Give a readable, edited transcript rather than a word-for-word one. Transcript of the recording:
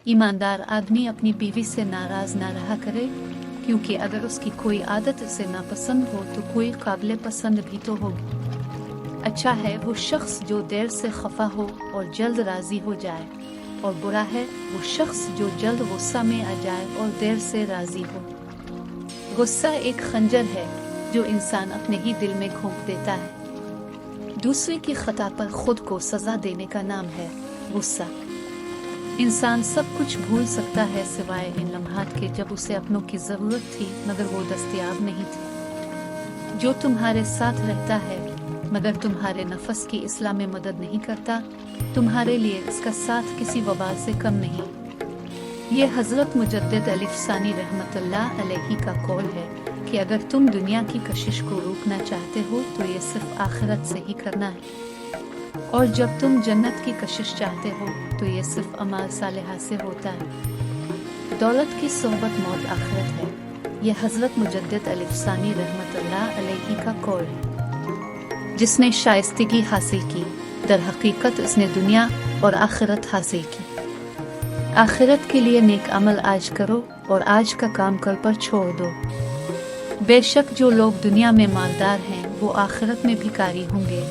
ईमानदार आदमी अपनी बीवी से नाराज ना रहा करे, क्योंकि अगर उसकी कोई आदत उसे नापसंद हो तो कोई काबिल पसंद भी तो होगी। अच्छा है वो शख्स जो देर से खफा हो और जल्द राजी हो जाए, और बुरा है वो शख्स जो जल्द गुस्सा में आ जाए और देर से राजी हो। गुस्सा एक खंजर है जो इंसान अपने ही दिल में घोंप देता है। दूसरे की खता पर खुद को सजा देने का नाम है गुस्सा। इंसान सब कुछ भूल सकता है सिवाय इन लम्हात के जब उसे अपनों की जरूरत थी मगर वो दस्तयाब नहीं थी। जो तुम्हारे साथ रहता है मगर तुम्हारे नफस की इस्लाह में मदद नहीं करता, तुम्हारे लिए इसका साथ किसी वबाल से कम नहीं। ये हजरत मुजद्दिद अली फ़सानी रहमतुल्लाह अलैहि का कौल है कि अगर तुम दुनिया की कशिश को रोकना चाहते हो तो ये सिर्फ आखिरत से ही करना है, और जब तुम जन्नत की कशिश चाहते हो तो ये सिर्फ अमाल सालिहा से होता है। दौलत की सोहबत मौत आखिरत है, यह हजरत मुजद्दिद अली फ़सानी रहमतुल्लाह अलैहि का कौल है। जिसने शाइस्तगी हासिल की दर हकीकत उसने दुनिया और आखिरत हासिल की। आखिरत के लिए नेक अमल आज करो और आज का काम कल पर छोड़ दो। बेशक जो लोग दुनिया में मालदार हैं वो आखिरत में भिखारी होंगे।